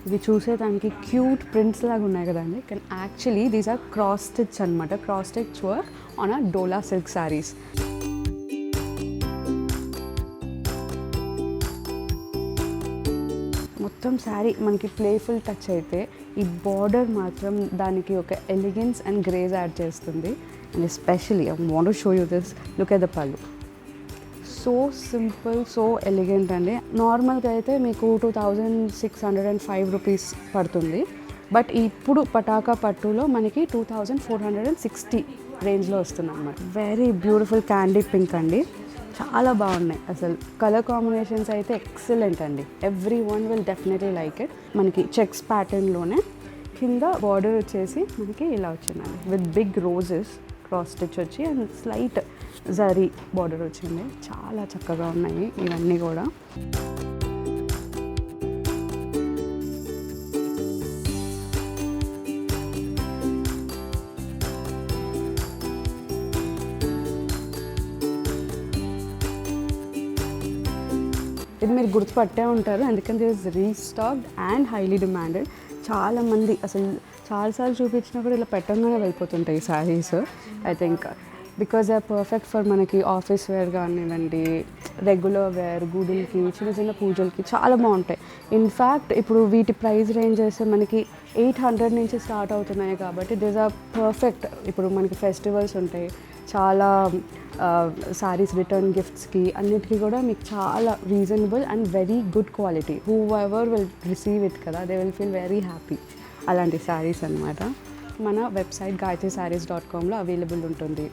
ఇవి చూసేదానికి cute prints లాగా ఉన్నాయి కదండి, కానీ actually these are cross stitch అనమాట. Cross stitch work on a Dola silk saris. మొత్తం శారీ మనకి ప్లేఫుల్ టచ్ అయితే ఈ బార్డర్ మాత్రం దానికి ఒక ఎలిగెన్స్ అండ్ గ్రేజ్ యాడ్ చేస్తుంది. And especially I want to show you this, look at the పళ్ళు. సో సింపుల్, సో ఎలిగెంట్ అండి. నార్మల్గా అయితే మీకు 2605 రూపీస్ పడుతుంది, బట్ ఇప్పుడు పటాకా పట్టులో మనకి 2460 రేంజ్లో వస్తుంది అన్నమాట. వెరీ బ్యూటిఫుల్ క్యాండీ పింక్ అండి, చాలా బాగున్నాయి అసలు. కలర్ కాంబినేషన్స్ అయితే ఎక్సలెంట్ అండి. Every one will definitely like it. మనకి చెక్స్ ప్యాటర్న్లోనే కింద బార్డర్ వచ్చేసి మనకి ఇలా వచ్చిందండి, with big roses cross stitch వచ్చి అండ్ స్లైట్ జరీ బార్డర్ వచ్చింది. చాలా చక్కగా ఉన్నాయి ఇవన్నీ కూడా. ఇది మీరు గుర్తుపట్టే ఉంటారు, ఎందుకంటే this is restocked and highly demanded. చాలామంది అసలు చాలాసార్లు చూపించినా కూడా ఇలా పెట్టంగానే వెళ్ళిపోతుంటాయి ఈ saris. I think because they are perfect for మనకి ఆఫీస్ వేర్ కానివ్వండి, రెగ్యులర్ వేర్, గుడులకి, చిన్న చిన్న పూజలకి చాలా బాగుంటాయి. ఇన్ఫ్యాక్ట్ ఇప్పుడు వీటి ప్రైస్ రేంజెస్ మనకి 800 నుంచి స్టార్ట్ అవుతున్నాయి కాబట్టి దీస్ ఆర్ పర్ఫెక్ట్. ఇప్పుడు మనకి ఫెస్టివల్స్ ఉంటాయి, చాలా శారీస్ రిటర్న్ గిఫ్ట్స్కి అన్నిటికీ కూడా మీకు చాలా reasonable and very good quality. Whoever will receive it కదా, they will feel very happy. అలాంటి శారీస్ అన్నమాట. మన వెబ్సైట్ gayatrisarees.comలో అవైలబుల్ ఉంటుంది.